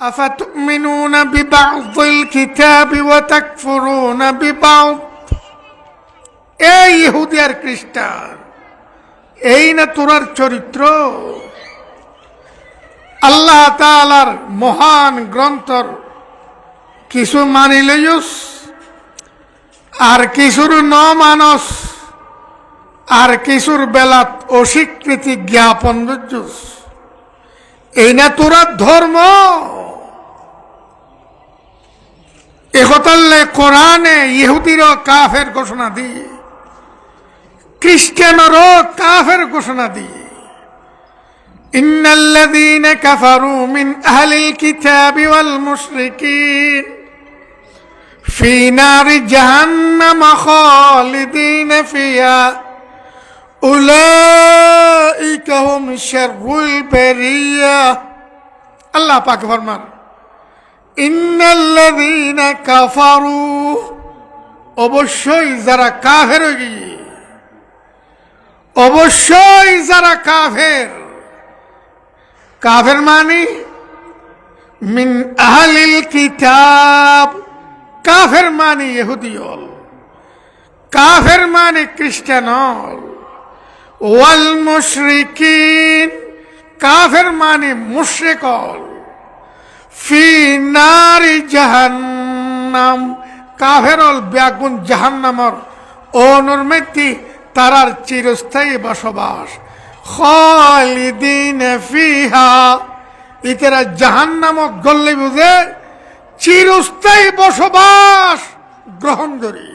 أفتؤمنون ببعض الكتاب وتكفرون ببعض এই ইহুদি আর খ্রিস্টান, এই না তোরার চরিত্র? আল্লাহ তাআলার মহান গ্রন্থর কিছু মানিলয়স আর কিছুর ন মানস আর কিছুর বেলাত অস্বীকৃতি জ্ঞাপন দজ্জুস, এই না তোরার ধর্ম? একতাল্লে কোরআনে ইহুদিরও কাফের ঘোষণা দিয়ে, খ্রিস্টানেরও কাফের ঘোষণা দিয়ে, ইন্নাল্লাযীনা কাফারু মিন আহলিল কিতাবি ওয়াল মুশরিকিন ফি নারি জাহান্নাম খালিদিনা ফিহা উলাইকা হুম শাররুল বারিয়া। আল্লাহ পাক ফরমান, ইন্নাল্লাযীনা কাফারু, অবশ্যই যারা কাফের হয়ে গিয়ে, অবশ্যই যারা কাফের, কাফের মানে মিন আহলিল কিতাব, কাফের মানে ইহুদিয়ল, কাফের মানে খ্রিস্টানল, ওয়াল মুশরিকিন, কাফের মানে মুশরিকল, ফি নারি জাহান্নাম, কাফেরল ব্যাগুন জাহান্নামর অনুর্মিতি তারার চিরস্থায়ী বসবাস, খালিদিন ফিহা, ইতারা জাহান্নামক গল্লে বুঝে চিরস্থায়ী বসবাস গ্রহণ করি।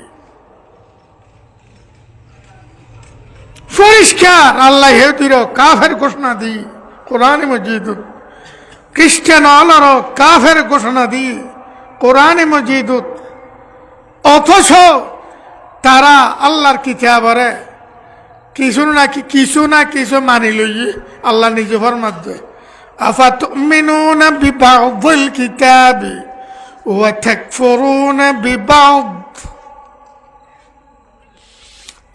পরিষ্কার আল্লাহ হেদির কাফের ঘোষণা দি কোরআনে মজিদুত, খ্রিস্টান আল্লাহর কাফের ঘোষণা দি কোরআনে মজিদুত, অথচ তারা আল্লাহর কিতাবরে কিছু না কিছু মানি লই। আল্লাহ নিজে ফরমাচ্ছে, আফাতুমিনুনা বিবাউযিল কিতাবি ওয়া তাকফুরুনা বিবাউদ।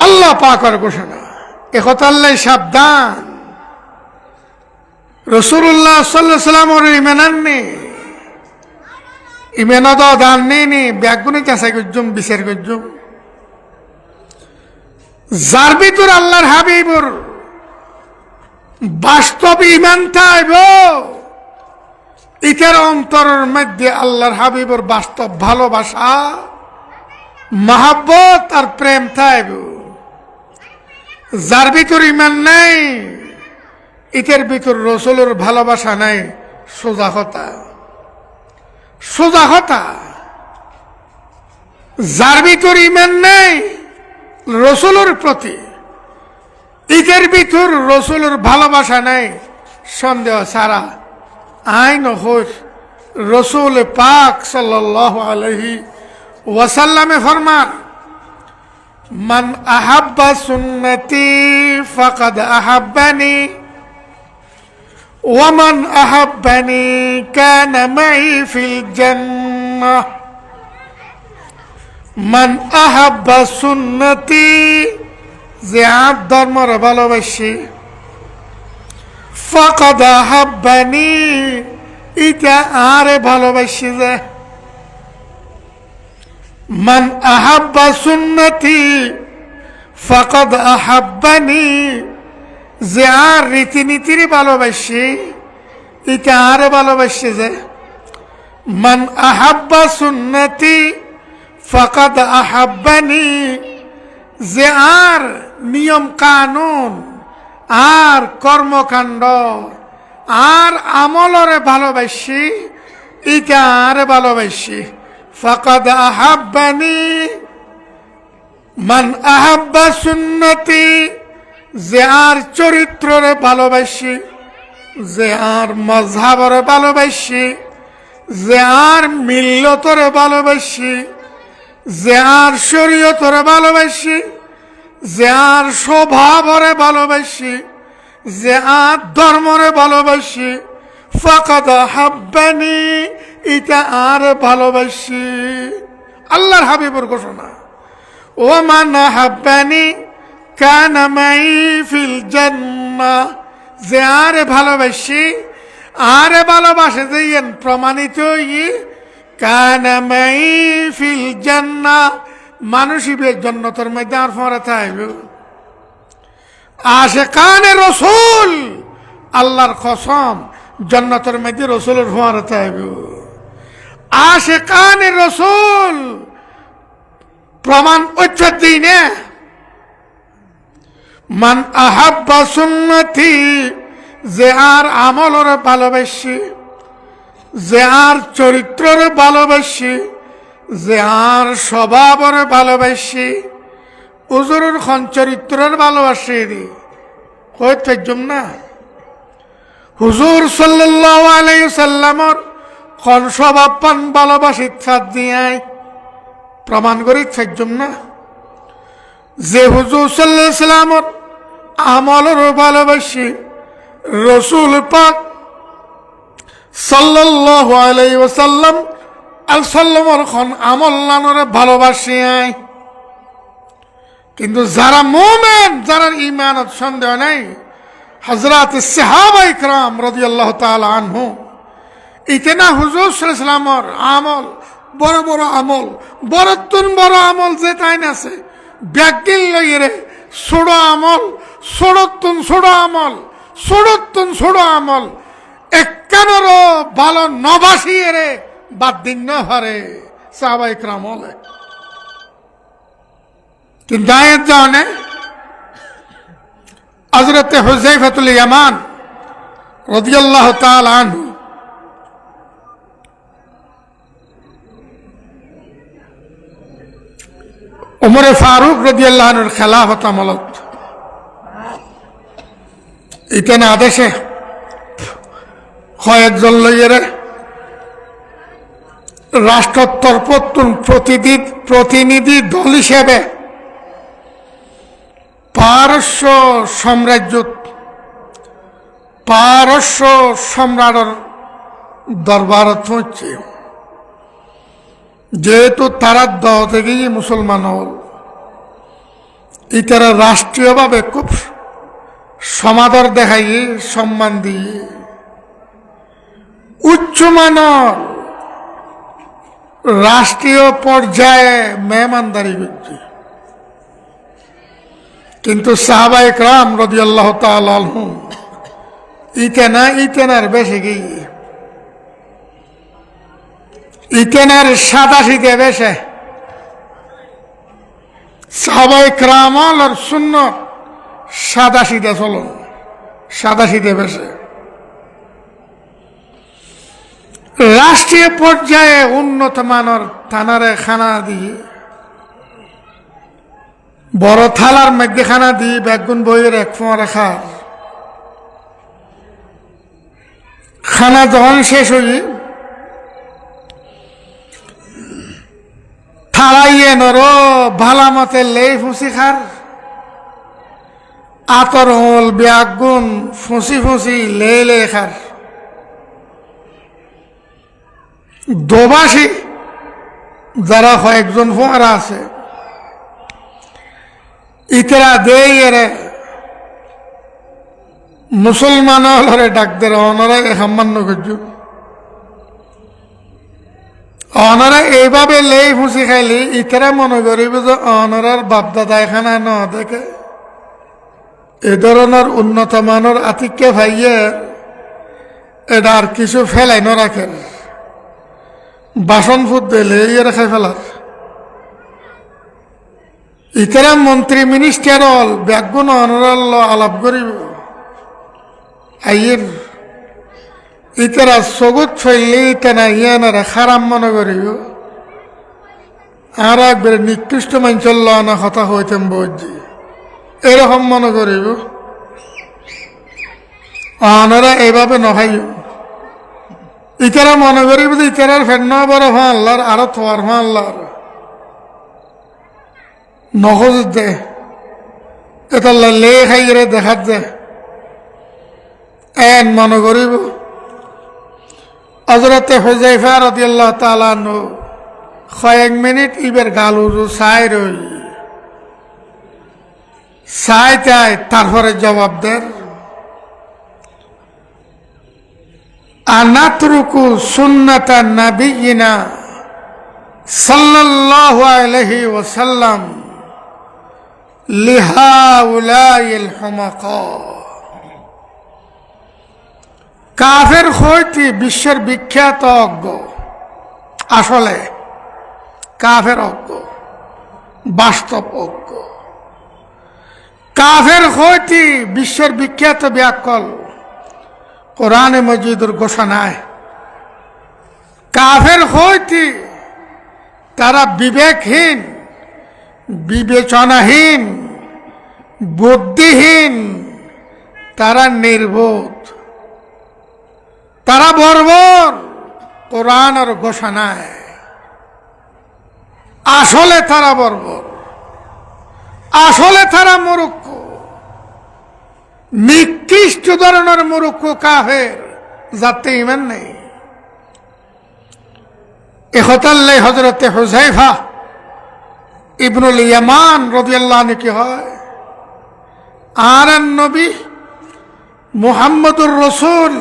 আল্লাহ পাকের ঘোষণা, একতাল্লাই সাবধান। রাসূলুল্লাহ সাল্লাল্লাহু আলাইহি ওয়াসাল্লামের ঈমান আননি, ঈমানত দান নেই ব্যাগুনে চাষা গজ্জুম বিচার গজ্জুম, যার ভিতর আল্লাহর হাবিবর বাস্তব ঈমান থাইব, ইতার অন্তরের মধ্যে আল্লাহর হাবিবর বাস্তব ভালোবাসা, মহব্বত আর প্রেম থাইব। যার ভিতর ঈমান নাই, ইতার ভিতর রাসূলের ভালোবাসা নাই। সোজা কথা, সোজা কথা। যার ভিতর ঈমান নাই রাসূলের প্রতি, ইতার ভিতর রাসূলের ভালোবাসা নাই, সন্দেহ ছাড়া আইন হইর। রাসূল পাক সাল্লাল্লাহু আলাইহি ওয়াসাল্লামে ফরমান, মান আহাব্বা সুন্নতি ফাকাদ আহাব্বানি ওয়া মান আহাব্বানি কানা মাই ফিল জান্নাহ। মান আহাব্বা সুন্নতি, যে আর ধর্মর ভালোবাসি, ফাকাদ আহাব্বানি, ইটা আরে ভালোবাসি। যে মান আহাব্বা সুন্নতি ফাকাদ আহাব্বানি, যে আর রীতিনীতির ভালোবাসি, ইটা আরে ভালোবাসি। যে মান আহাব্বা সুন্নতি ফাকাদ আহাব্বানি, যে আর নিয়ম কানুন আর কর্মকাণ্ড আর আমলরে ভালোবাসি, ইটা আরে ভালোবাসি। ফাকাদ আহাব্বানি, মান আহাব্বা সুন্নতি, যে আর চরিত্ররে ভালোবাসি, যে আর মযহাবরে ভালোবাসি, যে আর মিল্লতরে ভালোবাসি, যে আর শরীয়তরে ভালোবাসি, যে আর স্বভাবরে ভালোবাসি, যে আর ধর্মরে ভালোবাসি, ফাকাদ আহাব্বানি, এটা আর ভালোবাসি। আল্লাহর হাবিবের ঘোষণা, ও মান আহাব্বানি কানা মাই ফিল জান্নাহ, যে আর ভালোবাসি আরে ভালোবাসে যেন প্রমাণিত কানা মাই ফিল জান্নাহ মানুষ ইবে জান্নাতের মধ্যে আর ফরে থাকবে আশিকানে রাসূল আল্লাহর কসম জান্নাতের মধ্যে রাসূলের ফরে থাকবে আশিকানে রাসূল প্রমাণ উচ্চত দিনে মান আহাব্বা সুন্নতি যে আর আমলের ভালোবাসি যে আর চরিত্রের ভালোবাসি যে আর স্বভাবের ভালোবাসি হুজুরের খন চরিত্রের ভালোবাসি দি কইতে জম না হুজুর সাল্লাল্লাহু আলাইহি সাল্লামর খন স্বভাব পান ভালোবাসি সাথ দিয়ে প্রমাণ করি থাকজম না যে হুজুর সাল্লাল্লাহু আলাইহি সাল্লামর আমলের ভালোবাসি রাসূল পাক সাল্লাল্লাহু আলাইহি ওয়াসাল্লাম আল সাল্লামর খন আমল লানরে ভালোবাসি কিন্তু যারা মুমিন যারা ঈমানত সন্দেহ নাই হযরত সাহাবায়ে کرام রাদিয়াল্লাহু তাআলা আনহু ইতনা হুজুর সাল্লাল্লাহু আলাইহি ওয়াসাল্লামর আমল বড় বড় আমল বড়তুন বড় আমল যে তাই আছে ব্যাগিল লইরে ছোড়ো আমল ছোড়তুন ছোড়ো আমল ছোড়তুন ছোড়ো আমল একখানেরও ভালো নবাসিয়ে রে বাদ দিন না হারে সাহাবায়ে کرام হলে কিন্তু আয়াত জানে হযরত হুযায়ফাতুল ইয়ামান রাদিয়াল্লাহু তাআলা আনহু উমর ফারুক রাদিয়াল্লাহু আনহুর খেলাফত আমলত ইতেন আদেশে কয়েকজন লইয়েরে রাষ্ট্রোত্তর প্রতিনিধি দল হিসেবে পারস্য সম্রাটের দরবারত হচ্ছে যেহেতু তারা দল থেকেই মুসলমান হল ইতারা রাষ্ট্রীয়ভাবে খুব সমাদর দেখাই সম্মান দিয়ে উচ্চমানের রাষ্ট্রীয় পর্যায়ে মেহমানদারি করছে কিন্তু সাহাবায়ে کرام রাদিয়াল্লাহু তাআলা আনহুম ইতেনার বেশি গিয়ে ইতেনার সাদাশিতে বেশে সাহাবায়ে کرام আর সুন্নত সাদাশিতে চলো সাদাশিতে বেশে রাষ্ট্রীয় পর্যায়ে উন্নত মানের থানারে খানা দিয়ে বড় থালার মধ্যে খানা দিয়ে বেগুন বইয়ের এক ফোঁয়া রাখা খানা যখন শেষ হই থালাইয়ে নর ভালা মতে লেই ফুসি খার আতর হল বেগুন ফুসি ফুসি লে খার দোবাসী যারা কয়েকজন ফোঁয়ারা আছে ইতরা দেয় মুসলমান হলরে ডাকদের অনারা সামান্য করছু অনারা এইভাবে লেই ফুসি খাইলি ইতরা মনে করিব যে অনারার বাপদাদা এখানে ন দেখে এ ধরনের উন্নত মানের আতিক্য ভাইয়ে এটা আর কিছু ফেলাই ন রাখে বাসন ফুট দিলে ইয়ে খাই ফেলার ইতারা মন্ত্রী মিনিস্টার হল ব্যাগুন অনরাল আলাপ করিব আইয়ের ইতারা সগুত ফেললে ইতানা ইয়ানারা খারাপ মনে করিব আর একবার নিকৃষ্ট মাঞ্চল আনা কথা হইতেন বুঝছি এরকম মনে করিব অনারা এইভাবে নহাইও ইতারা মনে করিব যে ইতারার ফেন্ন বড় ভাল্লার আরো থোয়ার ভাল্লার নহজ দে এটা লে খাইরে দেখাত দে এন মনে করিব হযরতে হুযায়ফা রাদিয়াল্লাহু তাআলা আনহু কয়েক মিনিট ইবের গালুজু চাই রই চাই তারপরে জবাব দেন আনাতরুকু সুন্নাতা নাবিয়িনা সাল্লাল্লাহু আলাইহি ওয়াসাল্লাম লিহাউলাইল হুমাকা। কাফের হইতে বিশ্বের বিখ্যাত অজ্ঞ, আসলে কাফের অজ্ঞ, বাস্তব অজ্ঞ। কাফের হইতে বিশ্বের বিখ্যাত ব্যাকল কোরআনে মজিদের ঘোষণায়। কাফের হইতে তারা বিবেকহীন, বিবেচনাহীন, বুদ্ধিহীন, তারা নির্বোধ, তারা বর্বর কোরআনের ঘোষণায়। আসলে তারা বর্বর, আসলে তারা মূর্খ, নিকৃষ্ট ধরনের মূর্খ কাফের, যাতে ঈমান নেই। এখতাল্লে হযরতে হুযায়ফা ইবনুল ইয়ামান রাদিয়াল্লাহু আনহু কি হয়, আর নবী মুহাম্মদুর রাসূল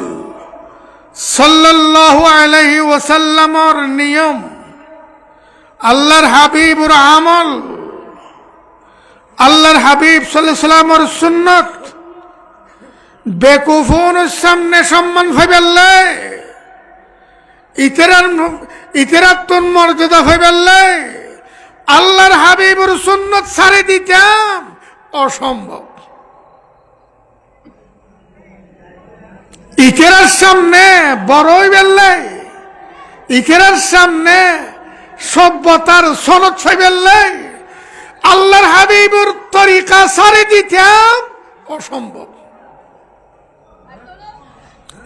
সাল্লাল্লাহু আলাইহি ওয়াসাল্লামের নিয়ম, আল্লাহর হাবিবুর আমল, আল্লাহর হাবিব সাল্লাল্লাহু আলাইহি ওয়াসাল্লামের সুন্নাত বেকুফুনের সামনে সম্মান হইবেল্লে, ইতরাত্তর মর্যাদা হইবেল্লে আল্লাহর হাবিবুর সুন্নাত ছাড়ে দিতাম অসম্ভব। ইকেরার সামনে বড় হইবেল্লে, ইকেরার সামনে সভ্যতার সনদ হইবেল্লে আল্লাহর হাবিবুর তরিকা ছাড়ে দিতাম অসম্ভব।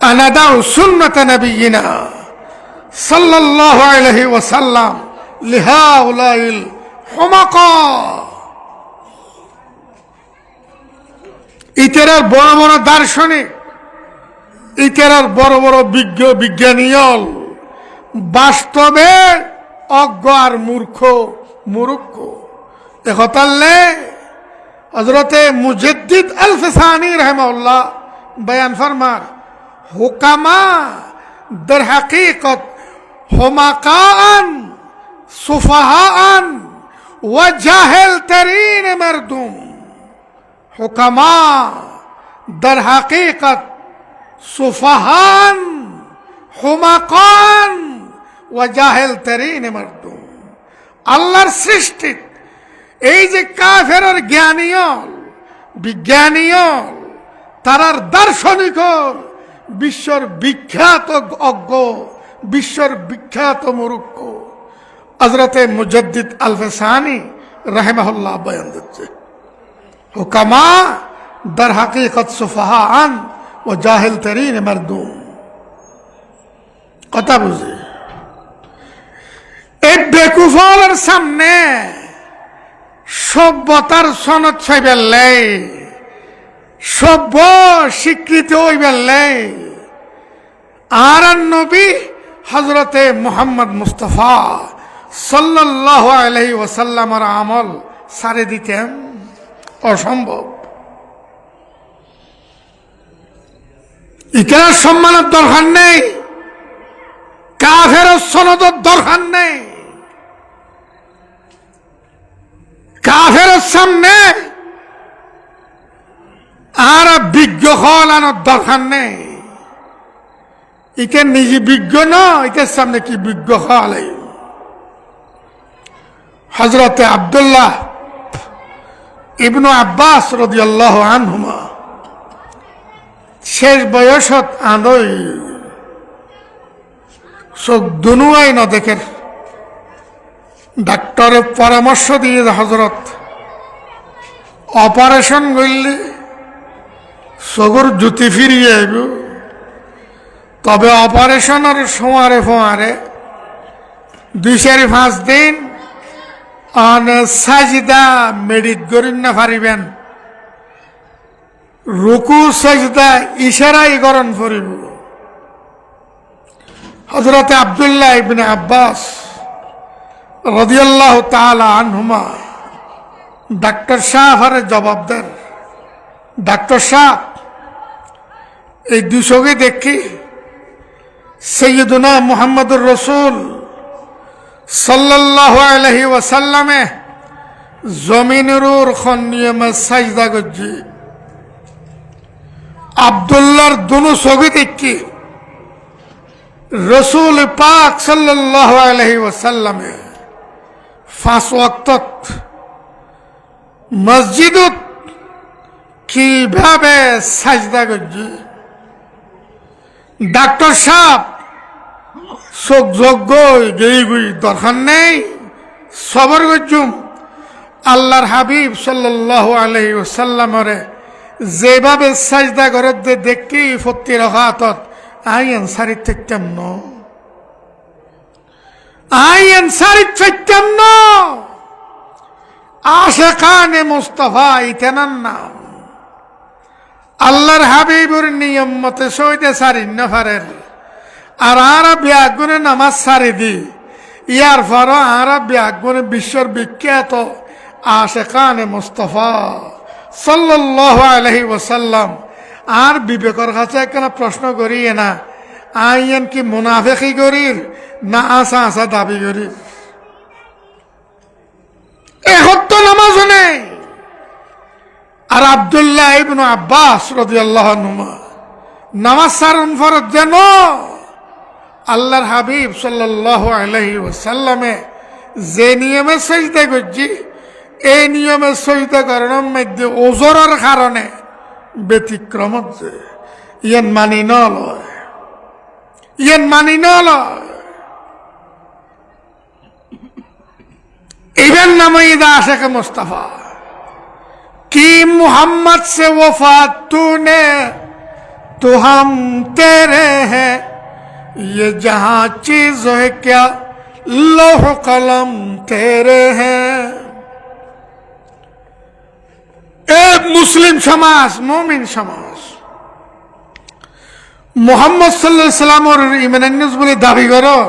আনাদাউ সুন্নাত নবিয়িনা সাল্লাল্লাহু আলাইহি ওয়াসাল্লাম লিহাউলাইল হুমাকা। ইতেরার বড় বড় দার্শনিক, ইতেরার বড় বড় বিজ্ঞানীয়ল বাস্তবে অজ্ঞ আর মূর্খ, মূর্খ। দেখতাল্লে হযরতে মুজাদ্দিদ আল ফিসানি রাহিমাহুল্লাহ বয়ান ফরমার, হুকামা দর হাকিকত হুমাকান সুফাহান ওয়া জাহিল তরিন মরদুম। হুকামা দর হাকিকত সুফাহান হুমাকান ওয়া জাহিল তরিন মরদুম। আল্লাহর সৃষ্টি এই যে কাফেরের জ্ঞানীয়ল, বিজ্ঞানীয়ল, তারার দার্শনিক, বিশ্বর বিখ্যাত অজ্ঞ, বিশ্বর বিখ্যাত মূর্খ। হযরতে মুজাদ্দিদ আল ফিসানি রাহিমাহুল্লাহ বয়ান দিচ্ছে, হুকামা দার হাকিকত সুফাহান ও জাহিল তরিন মরদুম। কথা বুঝে এই বেকুফলের সামনে সভ্যতার সনদ ছাইবেললে, সভ্য স্বীকৃতি হইবেললে আর নবী হযরতে মুহাম্মদ মুস্তাফা সাল্লাল্লাহু আলাইহি ওয়াসাল্লামের আমল সারে দিতেন অসম্ভব। ইতিহাস সম্মানের দরকার নেই, কাফের সনদের দরকার নেই, কাফের সামনে আর বিজ্ঞ হলানোর দরকার নেই। ইকে নিজে বিজ্ঞ নয়, ইকের সামনে কি বিজ্ঞ হলাই। হযরতে আব্দুল্লাহ ইবনু আব্বাস রাদিয়াল্লাহু আনহুমা শেষ বয়সত আনই চোখ দুনুয়াই ন দেখেন, ডাক্তারের পরামর্শ দিয়ে হযরত অপারেশন করলে চোখের জ্যোতি ফিরিয়ে আইব, তবে অপারেশনের সময় ফোয়ারে 2-5 দিন সাজদা মেডিট করেন না পারিবেন, রুকু সাজদা ইশারাই করণ করিব। হযরতে আব্দুল্লাহ ইবনে আব্বাস রাদিয়াল্লাহু তাআলা আনহুমা ডাক্তার সাহেবের জবাব দেন, ডাক্তার সাহেব এই দুশোকে দেখি সৈয়দুনা মুহাম্মদুর রসুল সাল্লাল্লাহু আলাইহি ওয়াসাল্লামে জমিনের খন নিয়মে সাজদা করছি। আব্দুল্লাহর দুনু ছবি দেখি রসুল পাক সাল্লাল্লাহু আলাইহি ওয়াসাল্লামে 5 ওয়াক্তত মসজিদত কিভাবে সাজদা করছি। ডাক্তার সাহেব চোখ যোগ্য গই দরকার নেই, সবর করছুম। আল্লাহর হাবিব সাল্লাল্লাহু আলাইহি ওয়াসাল্লামরে যেভাবে সাজদা করে দেখি ফত্তি রাকাতত আই আনসারি থাকতাম ন, আই আনসারি থাকতাম ন। আশিকানে মুস্তাফা ইতেনার নাম। আল্লাহর হাবিবুর নিয়ম মতে সইতে সারি নফারের আর আরা ব্যাগুনে নামাজ সারি দি। ইয়ার পর আরা ব্যাগুনে বিশ্বর বিখ্যাত আশিকানে মুস্তাফা সাল্লাল্লাহু আলাইহি ওয়াসাল্লাম আর বিবেকর কাছে একখানা প্রশ্ন করিয়ে না, আইন কি মুনাফিকি করির না আসা আসা দাবি করির? এখন তো নামাজ নেই। আর আব্দুল্লাহ ইবনে আব্বাস রাদিয়াল্লাহু আনহু নামাজ সারন ফরজ যেন আল্লাহর হাবিব সাল্লাল্লাহু আলাইহি ওয়াসাল্লামে যে নিয়মে সাজদা করছি এই নিয়মে সাজদা করার মধ্যে ওজরের কারণে ব্যতিক্রম হচ্ছে। ইয়ান মানি নলয়, ইয়ান মানি নলয়। इवन नमईदा आशिक मुस्तफा कि मोहम्मद से वफा तूने तो हम तेरे हैं, ये जहां चीज है क्या लौह कलम तेरे हैं। एक मुस्लिम समाज मोमिन समाज मोहम्मद सल्लल्लाहु अलैहि वसल्लम और ईमान आनस বলে দাবি করো,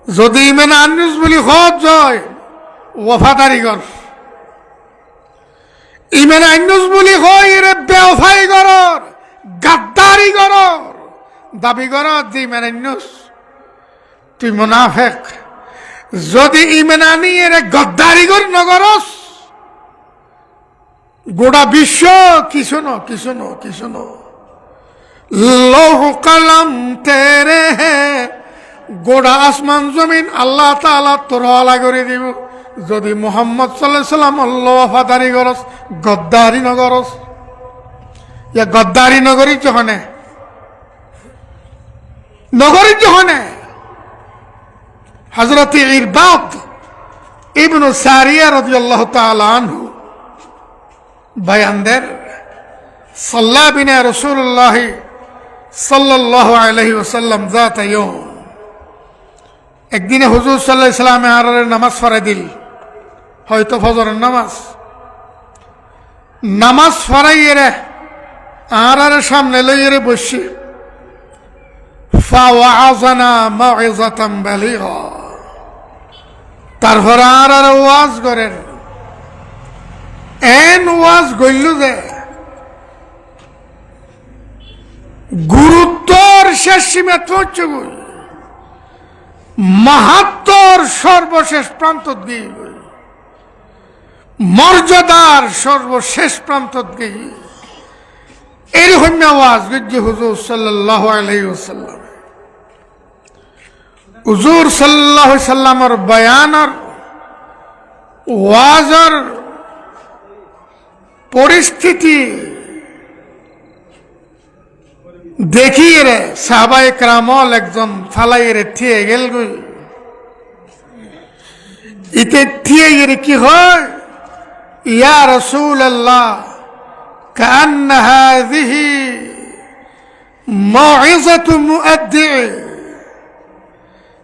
যদি ইমান আনস বলি হজ যায় ওয়াফাদারি কর। ইমান আনস বলি হয় এর বেওফাই কর, গাদ্দারি কর, দাবি কর যে ইমান আনস তুই মুনাফিক। যদি ইমান আনি এর গদ্দারি কর নগরস গোটা বিশ্ব কিছু ন কিছু ন কিছু ন। লৌহ কলম তেরে হ্যাঁ, গোড়া আসমান জমিন আল্লাহ তাআলা তোর হওয়ালা করে দিব যদি মুহাম্মদ সাল্লাল্লাহু আলাইহি ওয়াসাল্লাম আল্লাহ ওয়াফাদারি করস, গদ্দারি নগরস। ইয়া গদ্দারি নগরী যখনে নগরী যখনে হযরত ইরবাদ ইবনে সারিয়া রাদিয়াল্লাহু তাআলা আনহু বয়ান দেন সাল্লা বিনা রাসূলুল্লাহ সাল্লাল্লাহু আলাইহি ওয়াসাল্লাম যাত ইয়াউম, একদিনে হুজুর সাল্লাল্লাহু আলাইহি ওয়াসাল্লাম আর নামাজ পড়াই দিল, হয়তো ফজরের নামাজ পড়াইয়ে রে আর সামনে লইয়ে রে বসি। ফাওয়াযানা মাউইযাতান বালিগা, তারপর আর ওয়াজ করেন। এন ওয়াজ গইল যে গুরুত্বর শেষ সীমা পৌঁছে গই, মাহাত্মর সর্বশেষ প্রান্ত দিয়ে গই, মর্যাদার সর্বশেষ প্রান্ত দিয়ে এরকম আওয়াজ গজ্জি হুজুর সাল্লাল্লাহু আলাইহি ওয়াসাল্লাম। হুজুর সাল্লাল্লাহু আলাইহি ওয়াসাল্লামের বয়ানের ওয়াজের পরিস্থিতি দেখিয়ে রে সাহাবায়ে কেরামল একজন ফালাইয়ে রে থিয়ে গেল গই। ইতে থিয়ে রে কি হয়, ইয়া রাসূলুল্লাহ কান্না হাযিহি মাউইযাতু মুআদ্দি,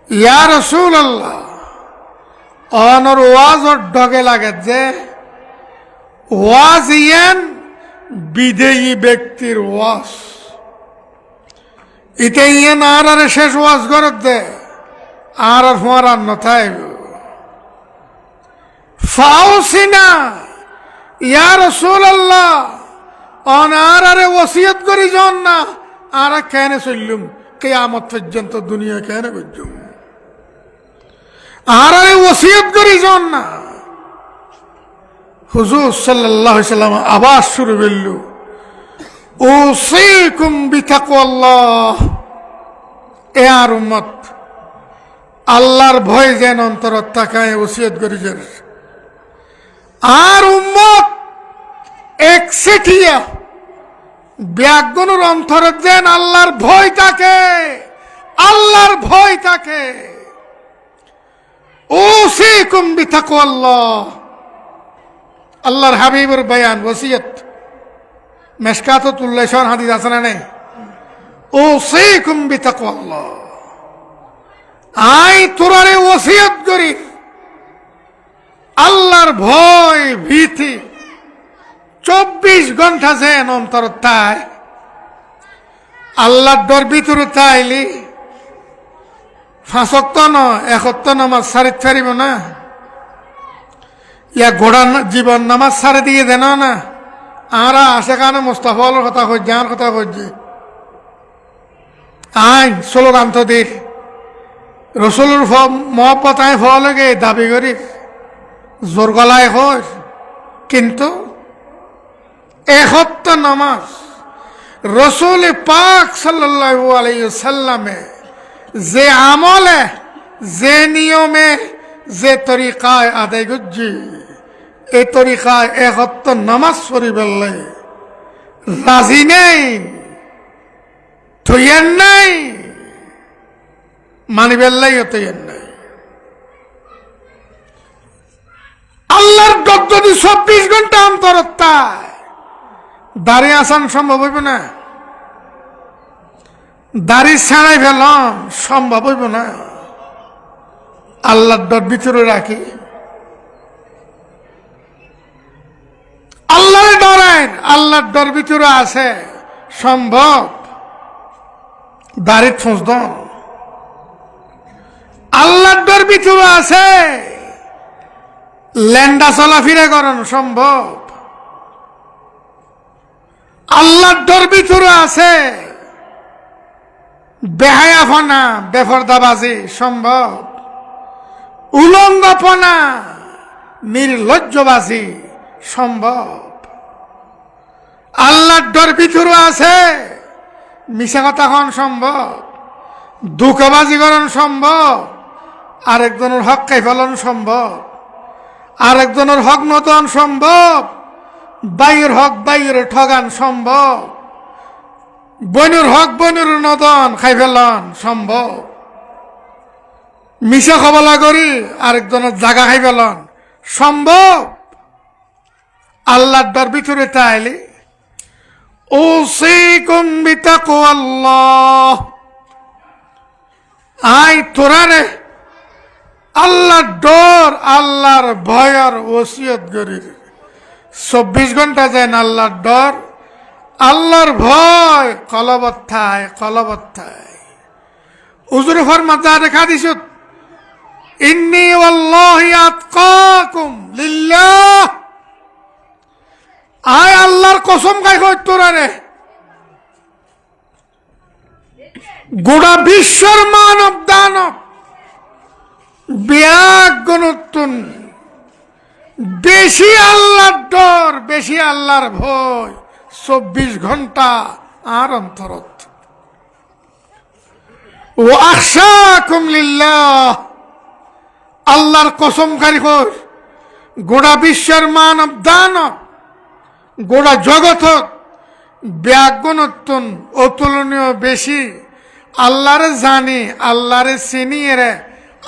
ইয়া রাসূলুল্লাহ অনর ওয়াজর ডগে লাগে যে ওয়াজ ইয়ান বিদেয়ী ব্যক্তির ওয়াজ। ইতে ইয়ান আর শেষ ওয়াজ করত দে আর ফোয়ার নথায়। ফাউসিনা ইয়া রাসূলুল্লাহ অনারে ওসিয়ত করি জন না আর কেন চললুম কিয়ামত পর্যন্ত দুনিয়া কেন বুঝুম আর ওসিয়ত করি জন না হুজুর সাল্লাল্লাহু আলাইহি সাল্লাম আবার শুরু করল উসীকুম বিতাকওয়াল্লাহ এ আর উম্মত আল্লাহর ভয় যেন অন্তরত থাকায় ওসিয়ত করি যেন আর উম্মত একসেটিয়া ব্যাগুনের অন্তরত যেন আল্লাহর ভয় থাকে আল্লাহর ভয় থাকে উসীকুম বিতাকওয়াল্লাহ আল্লাহর হাবিবের বয়ান ওসিয়ত মেশকাতুল লাইসান হাদিস আছে না নেই উসীকুম বিতাকওয়াল্লাহ আই তোরারে ওসিয়ত করি আল্লাহর ভয় ভীতি 24 ঘন্টা যেন অন্তর তাই আল্লাহর ডর ভিতরে তাইলি 5 ওয়াক্ত ন 1 ওয়াক্ত নামাজ সারিত পারিব না ইয়া গোড়া জীবন নামাজ সারে দিয়ে দেন না আরা সেখানে মোস্তাফার কথা হচ্ছে আর কথা হচ্ছে আইন স্লোগান তো দির রসুলের মহব্বত আয় ফলগে দাবি করি জোর গলায় হয় কিন্তু একত্ব নামাজ রসুল পাক সাল্লাল্লাহু আলাইহি সাল্লামে যে আমলে যে নিয়মে যে তরিকায় আদায় করছি এই তরিকায় একত্ব নামাজ পড়ি বেললে রাজি নেই থইয়েন নাই মানি বেললাই তৈয়ার নাই আল্লাহর ডর যদি 24 ঘন্টা অন্তরত তাই দাঁড়িয়ে আসান সম্ভব হইব না দাড়ি ছাড়াই ফেলাম সম্ভব হইব না আল্লাহর ডর ভিতরে রাখি আল্লাহর ডরাইন আল্লাহর ডর ভিতরে আছে সম্ভব দাড়ি ফুঁসদন আল্লাহর ডর ভিতরে আছে লেন্ডা চলাফিরা করেন সম্ভব আল্লাহর ডর ভিতরে আছে বেহায়াপনা বেফরদাবাজি সম্ভব উলঙ্গপনা নির্লজ্জবাজি সম্ভব আল্লাহর ডর ভিতরে আছে মিশা কথা হন সম্ভব দুঃখবাজি করেন সম্ভব আরেকজনের হক খাই ফেলন সম্ভব আরেকজনের হক নতন সম্ভব বাইর হক বাইর ঠগান সম্ভব বনুর হক বনুর নদন খাই ফেলন সম্ভব মিশা খবলা করি আরেকজনের জায়গা খাই ফেলন সম্ভব আল্লাহর ডর ভিতরে তাইলে উসীকুম বিতাকওয়াল্লাহ আই তোরারে আল্লাহর ডর আল্লাহর ভয়ের ওসিয়ত করি 24 ঘন্টা যায় না আল্লাহর ডর আল্লাহর ভয় কলবত্থায় হুজুর ফরমাতা দেখা দিছ ইন্নী ওয়াল্লাহি আতকাকুম লিল্লাহ আয় আল্লাহর কসম খাই কই তোরারে গোটা বিশ্বর মানব দানব বিয়াগুনতুন বেশি আল্লাহর ডর বেশি আল্লাহর ভয় 24 ঘন্টা আর অন্তরত ও আখশাকুম লিল্লাহ আল্লাহর কসম খাই কই গোটা বিশ্বের মানব দানব গোটা জগৎ ব্যাগুনতুন অতুলনীয় বেশি আল্লাহরে জানি আল্লাহরে চিনি রে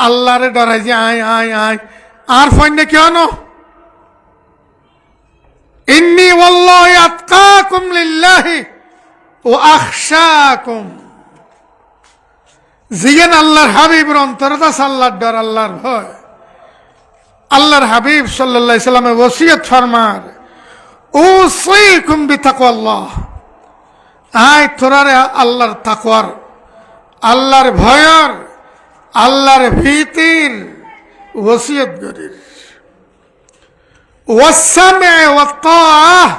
আল্লাহরে ডরাই যে আয় আয় আয় আর ফইনে কেন ইন্নী ওয়াল্লাহি আতকাকুম লিল্লাহি ওয়া আখশাকুম জিগান আল্লাহর হাবিবের অন্তরত আছে আল্লাহর ডর আল্লাহর ভয় আল্লাহর হাবিব সাল্লাল্লাহু আলাইহি সাল্লামের ওসিয়ত ফরমান উসীকুম বিতাকওয়াল্লাহ আয় তোরারে আল্লাহর তাকওয়ার আল্লাহর ভয়ের আল্লাহর ভীতির ওসিয়ত করি ওয়াসসামে ওয়াত্তাআহ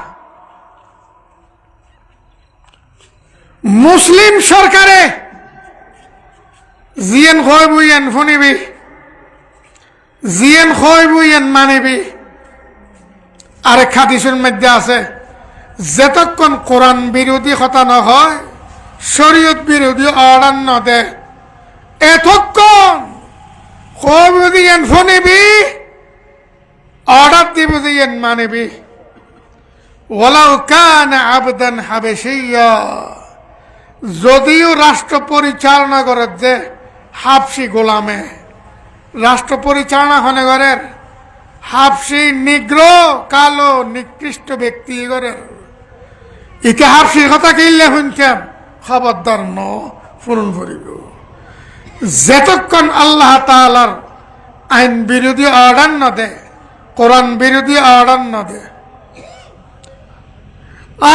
মুসলিম সরকারে জিয়েন খয় বুইয়েন শুনিবি, জিয়েন খয় বুইয়েন মানিবি। আরেক হাদিসের মধ্যে আছে, যতক্ষণ কোরআন বিরোধী কথা না হয়, শরীয়ত বিরোধী অর্ডার ন দে, এতক্ষণ খয় বুঝিয়েন শুনিবি, অর্ডার দিব দিয়েন মানিবি। ওয়ালাউ কানা আবদান হাবেশিয়্যা, যদিও রাষ্ট্র পরিচালনা করে যে হাবশি গোলামে, রাষ্ট্র পরিচালনা হনে ঘরের হাবশি নিগ্র কালো নিকৃষ্ট ব্যক্তি ঘরের, ইকে হাবশির কথা কিনলে শুনতাম খবরদার ন পূরণ করিব। যতক্ষণ আল্লাহ তাআলার আইন বিরোধী অর্ডার না দে, কোরআন বিরোধী অর্ডার না দে,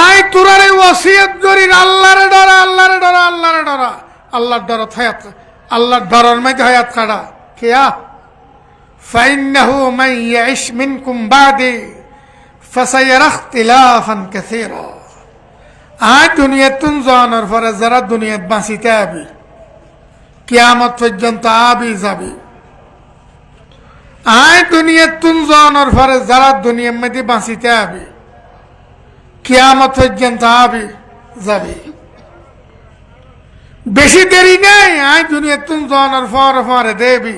আই তোরারে ওসিয়ত করি আল্লাহরে ডরা, আল্লাহরে ডরা, আল্লাহরে ডরা, আল্লাহর ডর থায়াত, আল্লাহর ডরের মধ্যে হায়াত কাটা কিয়া। ফাইন্নাহু মান ইয়াইশ মিনকুম বাদি ফাসায়ারা ইখতিলাফান কাসীরা। আই দুনিয়াতুন জানার পরে যারা দুনিয়াত বাঁচিতে আবি, কিয়ামত পর্যন্ত আবি যাবি। আই দুনিয়াতুন জানার পরে যারা দুনিয়ার মধ্যে বাঁচিতে আবি, কিয়ামত পর্যন্ত আবি যাবি। বেশি দেরি নেই, আই দুনিয়াতুন জানার পরে পরে দেবি।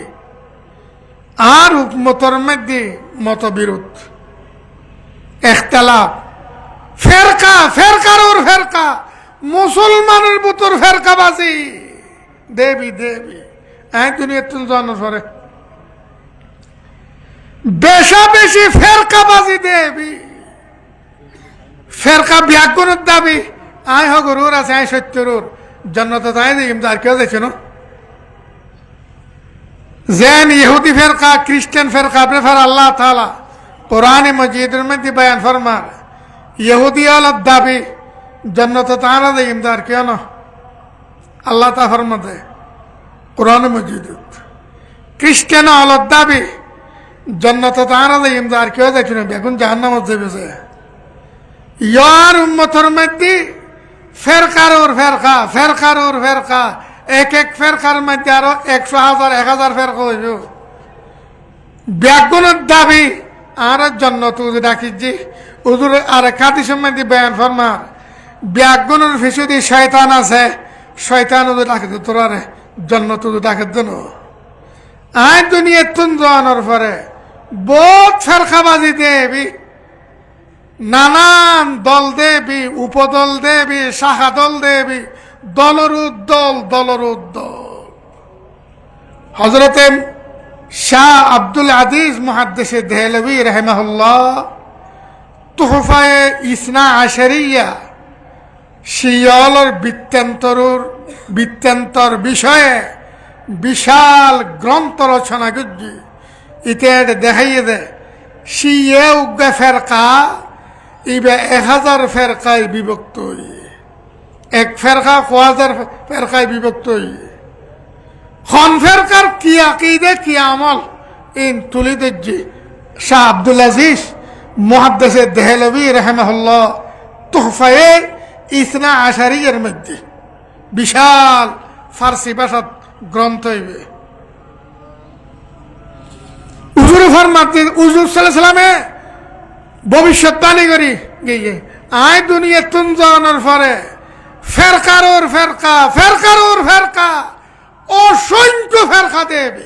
আর উম্মতের মধ্যে মতবিরোধ, ইখতিলাফ, ফেরকা, ফেরকার ওর ফেরকা, মুসলমানের ভিতর ফেরকাবাজি দেবি দেবি। আই দুনিয়াতুন জানার পরে বেশা বেশি ফেরকাবাজি দেবি। ফেরকা ব্যাগুণের দাবি, আয় হগরুর আছে, আয় সত্যরুর জন্নত তাই দিম, আর কেউ দেখছে না যেন ইহুদি ফেরকা, খ্রিস্টান ফেরকা প্রেফার আল্লাহ তাআলা কোরআনে মজিদের মধ্যে বয়ান ফরমান, ইহুদি আলাদ দাবি জন্নত তাআলা দিম, আর কেউ না আল্লাহ তাআলা ফরমাতে কোরআনে মজিদ। খ্রিস্টান আলাদ দাবি জন্নত তাআলা দিম, আর কেউ দেখছে না বেগুন জাহান্নামত যাবে। ইয়ার উম্মতের মধ্যে ফেরকার ওর ফেরকা, ফেরকার ওর ফেরকা, এক এক ফেরকার মধ্যে আরো 100,000 1000 ফেরকা হইব। ব্যাগুণের দাবি আর জন্নত ডাকিছি উজুর আর হাদিসের মধ্যে বয়ান ফরমার, ব্যাগুণের ফিসুদি শয়তান আছে, শয়তান উজু ডাকে তোরারে জন্নত ডাকে দেন। আই দুনিয়ার তুন জানার পরে বহুত ফেরকাবাজি দেবি, নানান দল দেবী, উপদল দেবী, শাখা দল দেবী, দলের উদ্দল, দলের উদ্দল। হজরতে শাহ আব্দুল আজিজ মুহাদ্দিসে দেহলভী রাহিমাহুল্লাহ তুহফায়ে ইসনা আশারিয়া শিয়লর বৃত্তান্তর বিষয়ে বিশাল গ্রন্থ রচনা করছি। ইতে দেখাইয়ে দে শিয়ে উগ্গা ফেরকা ইবে 1000 ফেরকায় বিভক্ত হই, এক ফেরকা 1000 ফেরকায় বিভক্ত হই। খন ফেরকার কি আকীদা কি আমল ইন তুলি দিচ্ছি শাহ আব্দুল আজিজ মুহাদ্দিসে দেহলভী রাহিমাহুল্লাহ তুহফায়ে ইসনা আশারিয়ার মধ্যে বিশাল ফার্সি ভাষাত গ্রন্থ হইবে। হুজুর ফরমাতে হুজুর সাল্লাল্লাহু আলাইহি ওয়াসাল্লামে ভবিষ্যৎবাণী করি গিয়ে আয় দুনিয়া তুন জানার পরে ফেরকার ওর ফেরকা, ফেরকার ওর ফেরকা, অসংখ্য ফেরকা দেবে।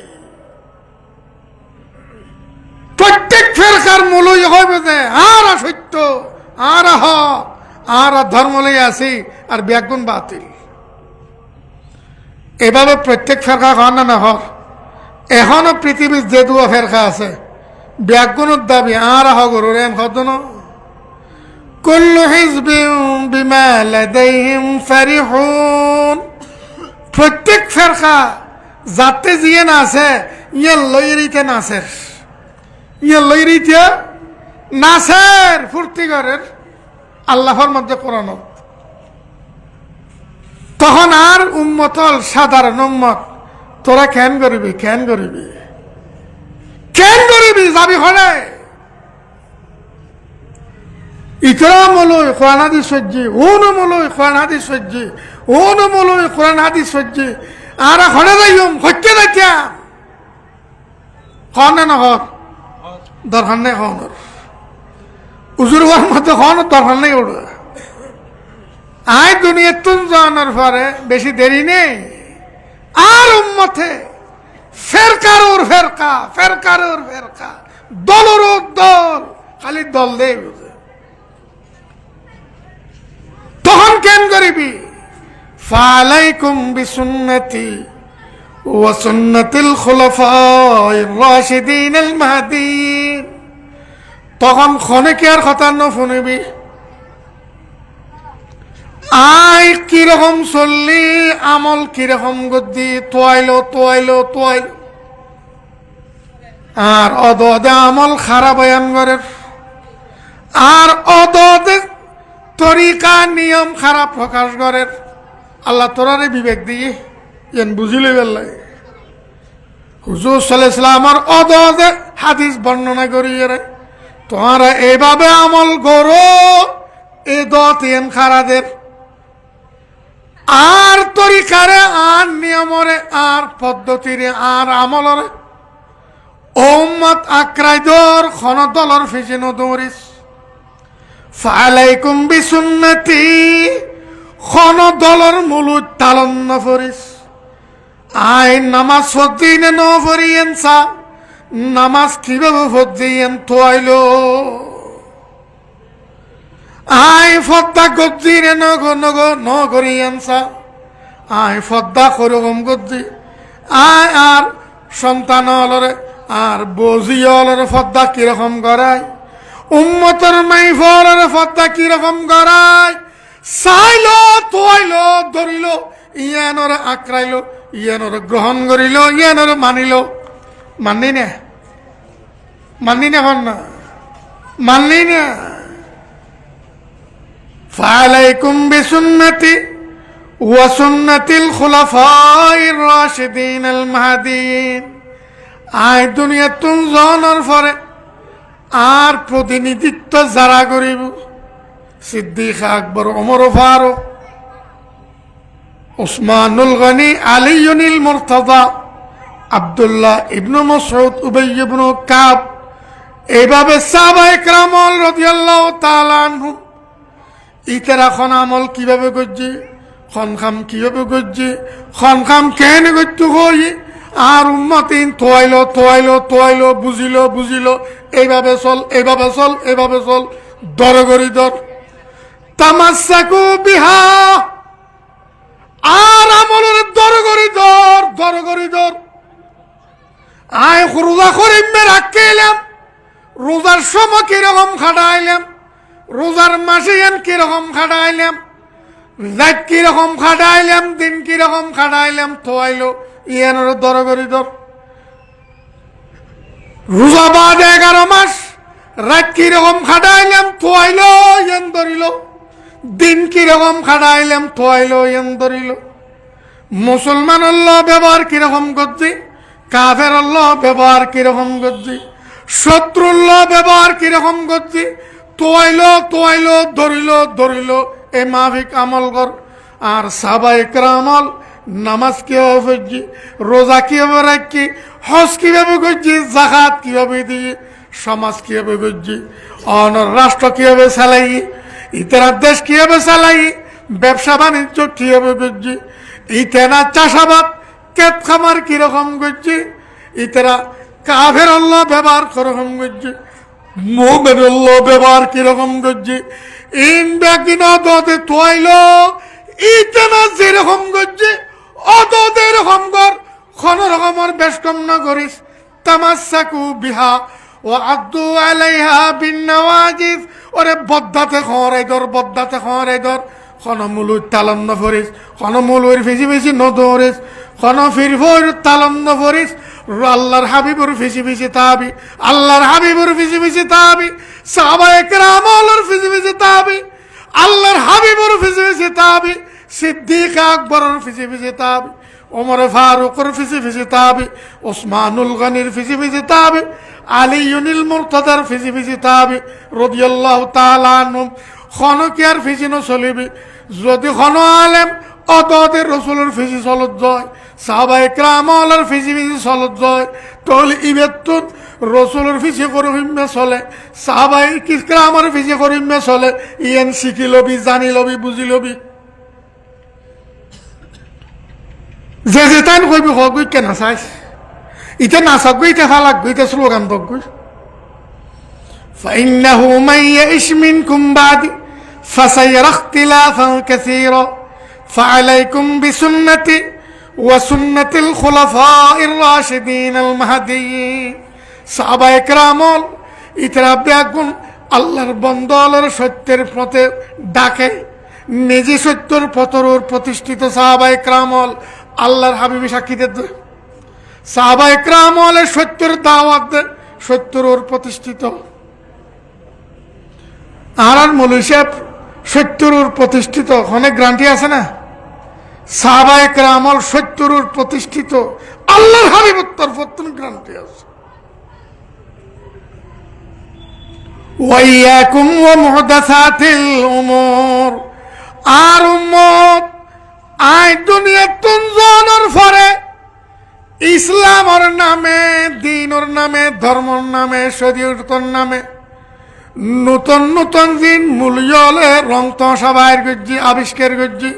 প্রত্যেক ফেরকার মূলই হইবে যে আর সত্য, আর হক, আর ধর্ম লই আছি, আর ব্যাগুণ বাতিল। এভাবে প্রত্যেক ফেরকা হন না হর। এখনো পৃথিবীর যে দুয়া ফেরকা আছে ব্যাগুণের দাবি আর হগরুর এম খদন কুল্লু হিজবিন বিমা লাদাইহিম ফারিহুন। প্রত্যেক ফেরকা যাতে জিয়ে না আছে ইয়ে লইরিতে নাসের, ইয়ে লইরিতে নাসের ফুর্তি করের আল্লাহর মধ্যে কোরআন। তখন আর উম্মতল সাধারণ উম্মত তোরা কেন করিবি, কেন করিবি, কেন করিবি যাবি হলে ইকরা মলই কোরআন হাদিস সজ্জি, ও নমলই কোরআন হাদিস সজ্জি, ও নমলই কোরআন হাদিস সজ্জি। আর হরে যাইম হচ্ছে যাইতাম খন না হর দরকার নেই হনর উজুর হওয়ার মতো হন দরকার নেই ওর আয় দুনিয়া তুন জানার পরে বেশি দেরি নেই আর উম্মতে ফেরকার ওর ফেরকা ফেরকার ওর ফেরকা দলর দল খালি দল দে তখন কেন করিবি ফালাইকুম বিসুন্নতি ওয়া সুন্নাতিল খুলাফায়ে রাশিদিনিল মাহদিয়িন তখন খনেকের কথা ন শুনিবি আয় কিরকম চললি আমল কিরকম গদ্দি তোয়াইলো আর অদদে আমল খারাপ বয়ান করে আর অদদে তরিকা নিয়ম খারাপ প্রকাশ করে আল্লাহ তোরারে বিবেক দিয়ে যেন বুঝিলে বেল্লাই হুজুর সাল্লাল্লাহু আলাইহি ওয়াসাল্লামের অদদে হাদিস বর্ণনা করিয়ে রে তোমরা এইভাবে আমল করো এ দতেন খারাদের আর তরিকারে আর নিয়মরে আর পদ্ধতিরে আর আমলরে উম্মত আক্রাইদর খন দলর ফিজিন দৌরিস ফালাইকুম বিসুন্নতি খন দলর মুলুদ তালন নফরিস আই নামাজ ফদ্দিনে ন ফরিয়েন সা নামাজ কিভাবে ফদ্দিয়েন তোয়াইলো আই ফদ্দা গদ্দিরে ন করিয়েন সা আই ফদ্দা করগম গদ্দি আয় আর সন্তান অলরে আর বজি অলরে ফদ্দা কিরকম করায় উম্মতের মাইফলরে ফদ্দা কিরকম করায় চাইলো তোয়াইলো ধরিল ইয়ানরে আক্রাইলো ইয়ানরে গ্রহণ করিল ইয়ানরে মানিল মাননি না হন না মানলি না ফালাইকুম বিসুন্নতি ওয়া সুন্নাতিল খুলাফায়ে রাশিদিনিল মাহদিয়িন আই দুনিয়া তুম জনের পরে আর প্রতিনিধিত্ব যারা করিব সিদ্দিক আকবর ওমর ফারুক উসমানুল গনি আলিউল মুরতাদা আব্দুল্লাহ ইবনে মাসউদ উবাই ইবনে কাব এইভাবে সাহাবায়ে কেরাম রাদিয়াল্লাহু তাআলা আনহুম ইতারা খন আমল কিভাবে করছে খনখাম কিভাবে করছে খনখাম কেন করতে হই আর উম্মতিন তোয়াইলো বুঝিল এইভাবে চল দরগরি দর তামাসাকু বিহা আর আমলের দরগরি দর আয় রোজা করিম রাখলাম রোজার সময় কিরকম খাটাইলাম রোজার মাসে কিরকম খাটাইলাম রাত কিরকম খাটাইলাম দিন কিরকম খাটাইলাম তোয়াইলো ইয়ানোর দরগরি দর রোজা বাদ 11 মাস রাত কিরকম খাটাইলাম তোয়াইলো ইয়ান ধরিল দিন কিরকম খাটাইলাম তোয়াইলো ইয়ান ধরিল মুসলমান আল্লাহ ব্যবহার কিরকম করছি কাফের আল্লাহ ব্যবহার কিরকম করছি শত্রুল্লাহ ব্যবহার কিরকম করছি তোয়াইলো ধরিল এ মাফিক আমল কর আর সাহাবায়ে কেরাম নামাজ কিভাবে পড়ছি রোজা কিভাবে রাখছি হজ কিভাবে করছি যাকাত কিভাবে দিয়ে সমাজ কিভাবে করছি অনর রাষ্ট্র কিভাবে চালাই ইতারা দেশ কিভাবে চালাই ব্যবসা বাণিজ্য কিভাবে করছি ইতেনা চাষাবাদ ক্ষেত খামার কিরকম করছি ইতারা কাফের আল্লাহ ব্যবহার কিরকম করছি মুমিন আল্লাহ ব্যবহার কিরকম করছি ইন ব্যাকিন অদতে তোয়াইলো ইতেনা যেরকম করছি অদত এরকম কর কোনো রকমের বেশ কম না করিস তামাসাকু বিহা ও আদু আলাইহা বিন নওয়াজিজ ওরে বদ্দাতে খরাই দর কোনো মুলুর তালন ন ফরিস কোনো মুলুর ফিসি ন দৌড়িস কোনো ফিরফর তালন ন ফরিস আল্লাহর হাবিবুর ফিসি তাবি আল্লাহর হাবিবুর ফিসি তাবি সাহাবায়ে কেরামের ফিসি তাবি আল্লাহর হাবিবুর ফিসি তাবি সিদ্দিক আকবরের ফিসি তাবি ওমর ফারুকের ফিসি তাবি উসমানুল গনির ফিসি তাবি আলিউল মুরতাদার ফিসি তাবি রাদিয়াল্লাহু তাআলা আনহুম খন কি আর ফিসি ন চলিবি যদি খন আলেম অতদের রসুলের ফিজি চলত যায় সাহাবায়ে কেরামলের ফিজি ফিজি চলত যায় তহলে ইবেতুন রসুলের ফিজি করে হিম্মে চলে সাহাবায়ে কেরামের ফিজি করে হিম্মে চলে ইয়েন শিখি লবি জানি লবি বুঝি লবি যে যেতান কইবি হগুই কেন চাইছ ইতে নাচাক ইতে ফালাক ইতে স্লোগান দগুই فإنه من يعش منكم بعدي فسيرى اختلافا كثيرا فعليكم بسنتي وسنة الخلفاء الراشدين المهديين صحابة کرامল ইতরা বেগুন আল্লাহর বন্দালের সত্যের পথে ডাকে নিজে সত্যের পথের প্রতিষ্ঠিত সাহাবায়ে کرامল আল্লাহর হাবিব সাক্ষী দেন সাহাবায়ে کرامলের সত্যের দাওয়াত দেন সত্যের প্রতিষ্ঠিত আর মৌলভী সাহেব সত্যের প্রতিষ্ঠিত অনেক গ্যারান্টি আছে না সাহাবায়ে কেরামল সত্যের প্রতিষ্ঠিত আল্লাহর হাবিবত্বর প্রত্যন গ্যারান্টি আছে ওয়াইয়াকুম ওয়া মুহদাসাতিল উমুর আর উম্মত আই দুনিয়াতুন জানার পরে ইসলামের নামে দ্বীনের নামে ধর্মের নামে শরীয়তের নামে নতুন নতুন দিন মূল্যলে রং তমসা বাইর গজ্জি আবিষ্কার গজ্জি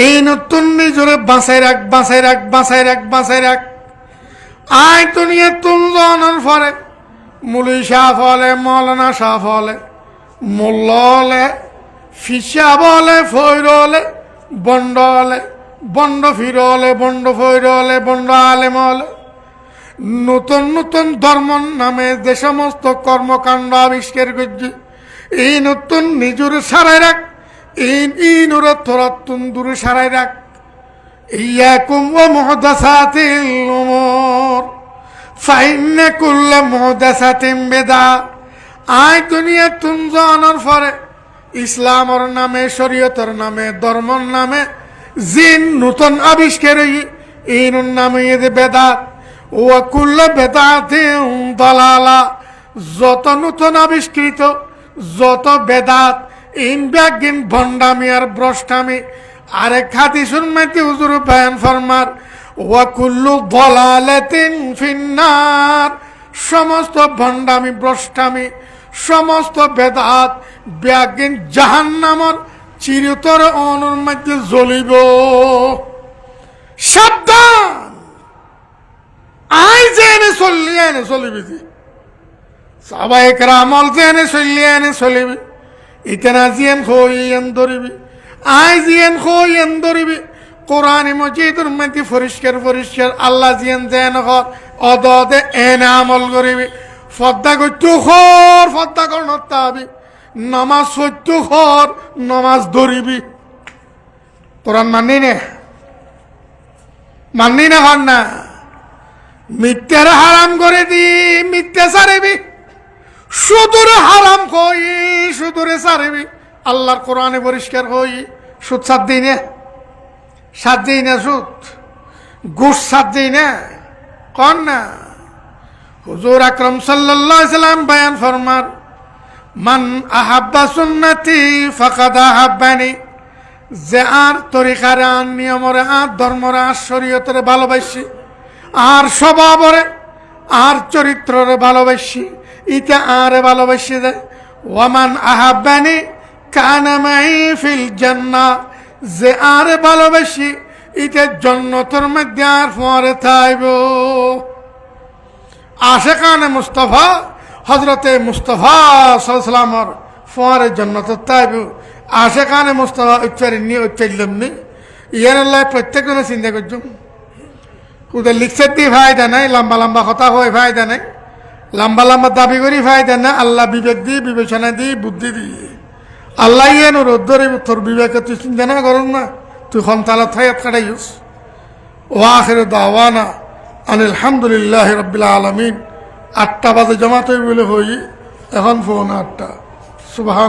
এই নতুন নিজরে বাঁচাই রাখ বাঁচাই রাখ বাঁচাই রাখ বাঁচাই রাখ আই দুনিয়া তুন জানার পরে মুলি শাহ বলে মৌলানা শাহ বলে মোল্লা ফিসা বলে ফৈরলে বন্ড হলে বন্ড ফিরলে বন্ড ফৈরলে বন্ড আলেম হলে নতুন নতুন ধর্মর নামে যে সমস্ত কর্মকাণ্ড আবিষ্কার করছি এই নতুন নিজের সারাই রাখ এই নুরে তোরা দূরে সারাই রাখ ইয়াকুম ওয়া মুহদাসাতিল উমুর ফাইন্না কুল্লা মুহদাসাতিন বিদআ আই দুনিয়া তুন জানার পরে ইসলামের নামে শরীয়তের নামে ধর্মের নামে জিন নতুন আবিষ্কার এই নামে বেদাত ওয়াকুল্লা বেদাতিন দালালা যত নতুন আবিষ্কৃত যত বেদাত ইন ব্যাগিন ভণ্ডামি আর ভ্রষ্টামি আরেক হাদিসের মধ্যে হুজুর বয়ান ফরমার ওয়াকুল্লু দালালাতিন ফিন্নার সমস্ত ভণ্ডামি ভ্রষ্টামি সমস্ত বেদাত ব্যাগিন জাহান্নামর চিরতর অনুর মধ্যে জ্বলিব সাবধান আই জেনে চললি এনে চলিবি সাহাবায়ে কেরামল জেনে চললি এনে চলিবি ইতেনা জিয়েন খই এন ধরিবি আই জিয়েন খই এন ধরিবি কোরআন মজিদের মধ্যে পরিষ্কার পরিষ্কার আল্লাহ জিয়েন জেন হর অদদে এনে আমল করিবি ফদ্দা করতু খর ফদ্দা কর নতাবি নামাজ সত্য খর নামাজ ধরিবি কোরআন মাননি না হর না মিথ্যার হারাম করে দি মিথ্যা সারিবি সুদূরে হারাম কই সুদূরে সারিবি আল্লাহর কোরআনে পরিষ্কার হই সুদ সাত দিই না সুদ ঘুষ সাত দিই না কন না হুজুর আকরাম সাল্লাল্লাহু আলাইহি সাল্লাম বয়ান ফরমার মান আহাব্বা সুন্নতি ফাকাদ আহাব্বানি যে আর তরিকার আর নিয়মরে আর ধর্মরে আর শরীয়তরে ভালোবাসি আর স্বভাবরে আর চরিত্ররে ভালোবাসি ইটা আরে ভালোবাসি দেয় ওয়ামান আহাব্বানি কানা মাই ফিল জান্নাহ যে আরে ভালোবাসি ইটা জান্নাতের মধ্যে আর পরে থাইব আশিকানে মুস্তাফা হযরতে মুস্তাফা সাল্লাল্লাহু আলাইহি ওয়াসাল্লামের পরে জান্নাতের থাইব আশিকানে মুস্তাফা উচ্চারণ নি ইয়ার আল্লাহ প্রত্যেকজনে চিন্তা করছো ওদের লিখছে দিয়ে ফায়দা নাই লম্বা লম্বা কথা হয় ফায়দা নাই লম্বা লম্বা দাবি করি ফায়দা না আল্লাহ বিবেক দিয়ে বিবেচনা দিয়ে বুদ্ধি দিয়ে আল্লাহ ইয়ে রোদ ধরে তোর বিবেকে তুই চিন্তা না করুন না তুই সন্তানত হায়াত কাটাইস ও আখির দাওয়ানা আনিল হামদুলিল্লাহি রাব্বিল আলামিন 8টা বাজে জমাত হই বলে হই এখন ফোন 8টা সুবহান